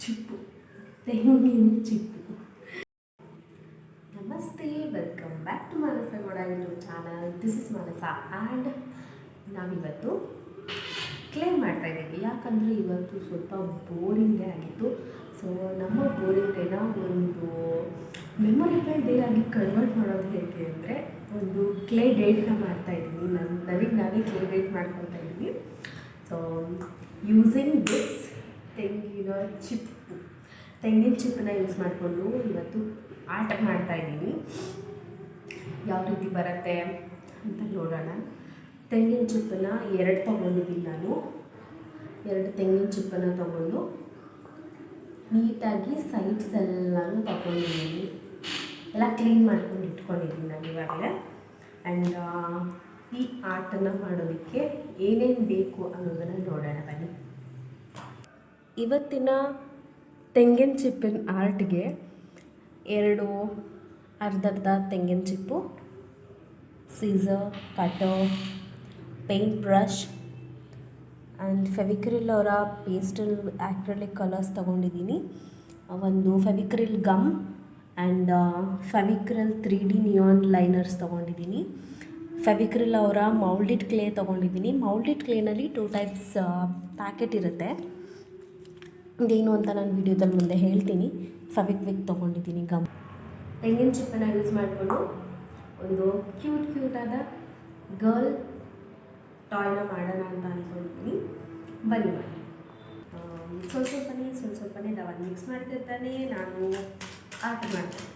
ಚಿಪ್ಪು, ತೆಂಗಿನ ಚಿಪ್ಪು. ನಮಸ್ತೆ, welcome back to Manasa Gowda YouTube channel. This is Manasa and ನಾವಿವತ್ತು ಕ್ಲೇ ಮಾಡ್ತಾಯಿದ್ದೀವಿ. ಯಾಕಂದರೆ ಇವತ್ತು ಸ್ವಲ್ಪ ಬೋರಿಂಗ್ ಡೇ ಆಗಿತ್ತು. ಸೊ ನಮ್ಮ ಬೋರಿಂಗ್ ಡೇನ ಒಂದು ಮೆಮೊರೇಬಲ್ ಡೇ ಆಗಿ ಕನ್ವರ್ಟ್ ಮಾಡೋದು ಹೇಗೆ ಅಂದರೆ, ಒಂದು ಕ್ಲೇ ಡೇಟ್ನ ಮಾಡ್ತಾಯಿದ್ದೀನಿ. ನನಗೆ ನಾನೇ ಕ್ಲೇ ಡೇಟ್ ಮಾಡ್ಕೊತಾ ಇದ್ದೀನಿ. ಸೊ ಯೂಸಿಂಗ್ ದಿಸ್ ತೆಂಗಿನ ಚಿಪ್ಪನ್ನ ಯೂಸ್ ಮಾಡಿಕೊಂಡು ಇವತ್ತು ಆರ್ಟ್ ಮಾಡ್ತಾಯಿದ್ದೀನಿ. ಯಾವ ರೀತಿ ಬರುತ್ತೆ ಅಂತ ನೋಡೋಣ. ತೆಂಗಿನ ಚಿಪ್ಪನ್ನ 2 ತೊಗೊಂಡಿದ್ದೀನಿ ನಾನು. 2 ತೆಂಗಿನ ಚಿಪ್ಪನ್ನು ತೊಗೊಂಡು ನೀಟಾಗಿ ಸೈಡ್ಸ್ ಎಲ್ಲನೂ ತಗೊಂಡಿದ್ದೀನಿ. ಎಲ್ಲ ಕ್ಲೀನ್ ಮಾಡ್ಕೊಂಡು ಇಟ್ಕೊಂಡಿದ್ದೀನಿ ನಾನು ಇವಾಗಲೇ. ಆ್ಯಂಡ್ ಈ ಆರ್ಟನ್ನು ಮಾಡೋದಕ್ಕೆ ಏನೇನು ಬೇಕು ಅನ್ನೋದನ್ನು ನೋಡೋಣ ಬನ್ನಿ. ಇವತ್ತಿನ ತೆಂಗಿನ ಚಿಪ್ಪಿನ ಆರ್ಟ್ಗೆ 2 ಅರ್ಧ ತೆಂಗಿನ ಚಿಪ್ಪು, scissor, cutter, paint brush and Fevicryl ಅವರ ಪೇಸ್ಟಲ್ ಆ್ಯಕ್ರಿಲಿಕ್ ಕಲರ್ಸ್ ತೊಗೊಂಡಿದ್ದೀನಿ. ಒಂದು Fevicryl gum and Fevicryl 3D neon liners ತೊಗೊಂಡಿದ್ದೀನಿ. ಫೆವಿಕ್ರಿಲ್ ಅವರ ಮೌಲ್ಡಿಡ್ ಕ್ಲೇ ತೊಗೊಂಡಿದ್ದೀನಿ. ಮೌಲ್ಡಿಡ್ ಕ್ಲೇನಲ್ಲಿ 2 ಟೈಪ್ಸ್ ಪ್ಯಾಕೆಟ್ ಇರುತ್ತೆ. ಇದೇನು ಅಂತ ನಾನು ವಿಡಿಯೋದಲ್ಲಿ ಮುಂದೆ ಹೇಳ್ತೀನಿ. ಫೆವಿಕ್ವಿಕ್ ತೊಗೊಂಡಿದ್ದೀನಿ, ಗಮ್. ತೆಂಗಿನ ಚಿಪ್ಪನ್ನು ಯೂಸ್ ಮಾಡಿಕೊಂಡು ಒಂದು ಕ್ಯೂಟಾದ ಗರ್ಲ್ ಟಾಯ್ನ ಮಾಡೋಣ ಅಂತ ಅಂದ್ಕೊಂಡಿದ್ದೀನಿ. ಬನ್ನಿ ಮಾಡಿ. ಸ್ವಲ್ಪನೇ ದಾವನ್ನು ಮಿಕ್ಸ್ ಮಾಡ್ತಿರ್ತಾನೆ ನಾನು ಆರ್ಟ್ ಮಾಡ್ತೀನಿ.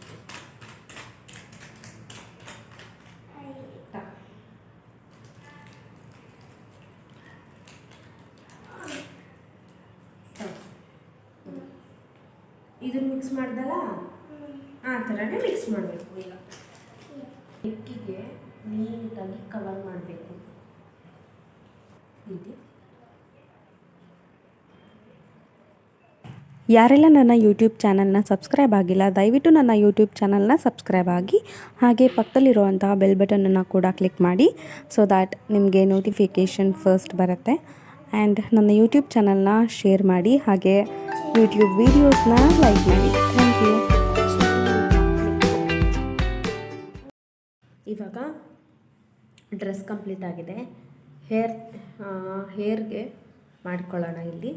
ಇದನ್ನು ಮಿಕ್ಸ್ ಮಾಡಿದಾಗ ಆ ಥರನೇ ಮಿಕ್ಸ್ ಮಾಡಬೇಕು. ಈಗ ಬೆಕ್ಕಿಗೆ ನೀಟಾಗಿ ಕವರ್ ಮಾಡಬೇಕು. ಹೀಗೆ ಯಾರೆಲ್ಲ ನನ್ನ ಯೂಟ್ಯೂಬ್ ಚಾನಲ್ನ ಸಬ್ಸ್ಕ್ರೈಬ್ ಆಗಿಲ್ಲ, ದಯವಿಟ್ಟು ನನ್ನ ಯೂಟ್ಯೂಬ್ ಚಾನಲ್ನ ಸಬ್ಸ್ಕ್ರೈಬ್ ಆಗಿ, ಹಾಗೆ ಪಕ್ಕದಲ್ಲಿರುವಂತಹ ಬೆಲ್ ಬಟನನ್ನು ಕೂಡ ಕ್ಲಿಕ್ ಮಾಡಿ, ಸೊ ದ್ಯಾಟ್ ನಿಮಗೆ ನೋಟಿಫಿಕೇಷನ್ ಫಸ್ಟ್ ಬರುತ್ತೆ. ಆ್ಯಂಡ್ ನನ್ನ ಯೂಟ್ಯೂಬ್ ಚಾನಲ್ನ ಶೇರ್ ಮಾಡಿ, ಹಾಗೆ ಯೂಟ್ಯೂಬ್ ವೀಡಿಯೋಸ್ನ ಲೈಕ್ ಮಾಡಿ. Thank you. ಇವಾಗ ಡ್ರೆಸ್ ಕಂಪ್ಲೀಟ್ ಆಗಿದೆ. ಹೇರ್ಗೆ ಮಾಡ್ಕೊಳ್ಳೋಣ ಇಲ್ಲಿ.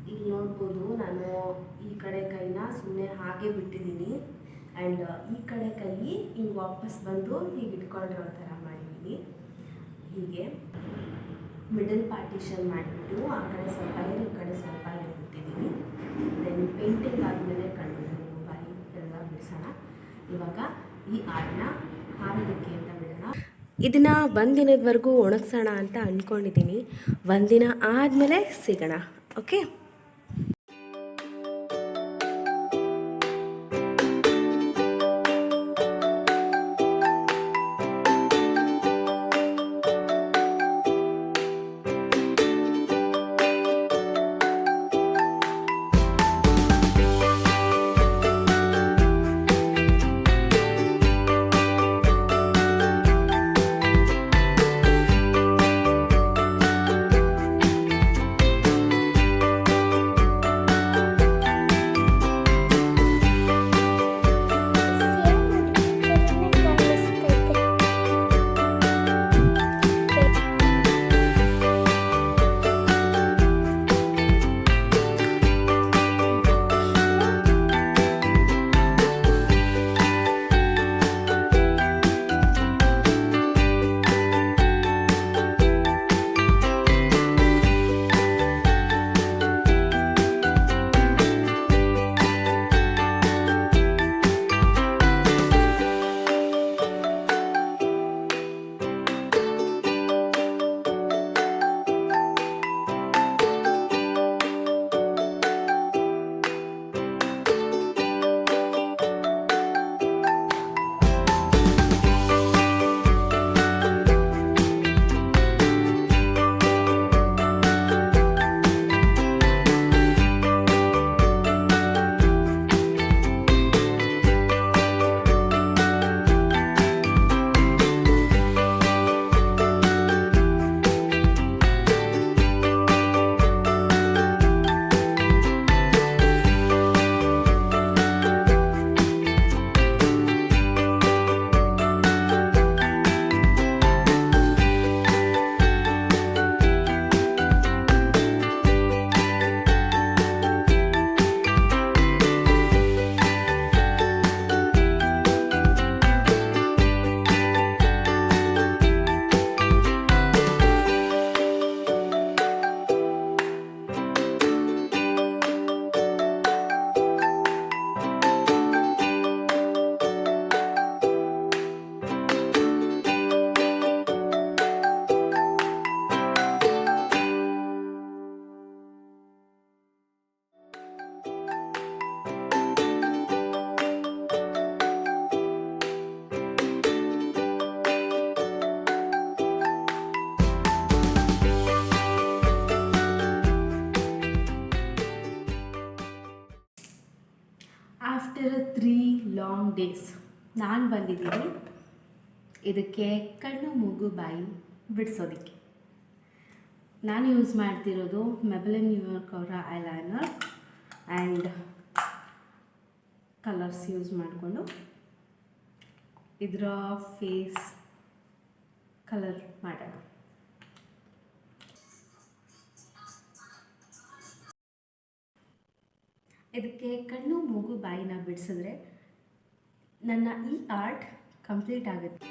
ಇಲ್ಲಿ ನೋಡ್ಬೋದು, ನಾನು ಈ ಕಡೆ ಕೈನ ಸುಮ್ಮನೆ ಹಾಗೆ ಬಿಟ್ಟಿದ್ದೀನಿ. ಆ್ಯಂಡ್ ಈ ಕಡೆ ಕೈ ಹಿಂಗೆ ವಾಪಸ್ ಬಂದು ಹೀಗೆ ಇಟ್ಕೊಂಡಿರೋ ಥರ ಮಾಡಿದ್ದೀನಿ. ಹೀಗೆ ಮಿಡಲ್ ಪಾರ್ಟಿಷನ್ ಮಾಡಿಬಿಟ್ಟು ಆ ಕಡೆ ಸ್ವಲ್ಪ ಏರ್, ಈ ಕಡೆ ಸ್ವಲ್ಪ ಏರ್ ಬಿಟ್ಟಿದ್ದೀನಿ. ದೆನ್ ಪೇಂಟಿಂಗ್ ಆದಮೇಲೆ ಕಣ್ಣು, ಬಾಯಿ ಎಲ್ಲ ಬಿಡಿಸೋಣ. ಇವಾಗ ಈ ಆರ್ಟ್ನ ಹಾರೋದಕ್ಕೆ ಅಂತ ಬಿಡೋಣ. ಇದನ್ನು 1 ದಿನದವರೆಗೂ ಒಣಗಿಸೋಣ ಅಂತ ಅಂದ್ಕೊಂಡಿದ್ದೀನಿ. 1 ದಿನ ಆದಮೇಲೆ ಸಿಗೋಣ. ಓಕೆ. ಆಫ್ಟರ್ 3 ಲಾಂಗ್ ಡೇಸ್ ನಾನು ಬಂದಿದ್ದೀನಿ ಇದಕ್ಕೆ ಕಣ್ಣು ಮೂಗು ಬಾಯಿ ಬಿಡಿಸೋದಕ್ಕೆ. ನಾನು ಯೂಸ್ ಮಾಡ್ತಿರೋದು ಮೆಬೆಲಿನ್ ನ್ಯೂಯಾರ್ಕ್ ಅವರ ಐಲೈನರ್ ಆ್ಯಂಡ್ ಕಲರ್ಸ್ ಯೂಸ್ ಮಾಡಿಕೊಂಡು ಇದರ ಫೇಸ್ ಕಲರ್ ಮಾಡೋಣ. ಇದಕ್ಕೆ ಕಣ್ಣು ಮೂಗು ಬಾಯಿನ ಬಿಡಿಸಿದ್ರೆ ನನ್ನ ಈ ಆರ್ಟ್ ಕಂಪ್ಲೀಟ್ ಆಗುತ್ತೆ.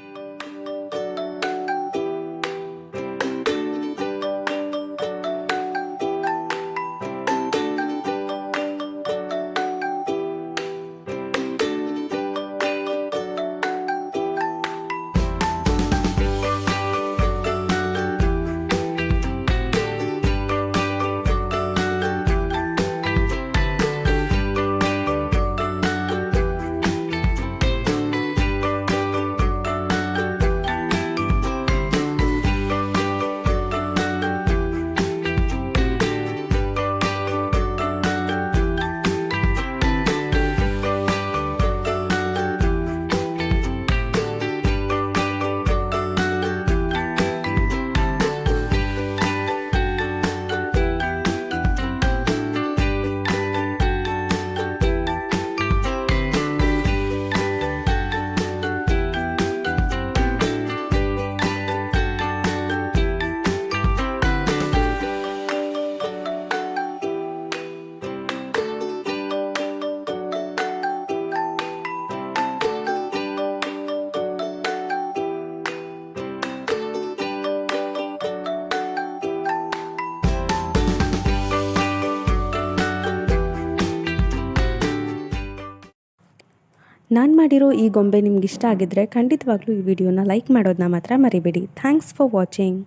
ನಾನು ಮಾಡಿರೋ ಈ ಗೊಂಬೆ ನಿಮ್ಗೆ ಇಷ್ಟ ಆಗಿದ್ದರೆ ಖಂಡಿತವಾಗ್ಲೂ ಈ ವಿಡಿಯೋನ ಲೈಕ್ ಮಾಡೋದನ್ನ ಮಾತ್ರ ಮರಿಬೇಡಿ. Thanks for watching.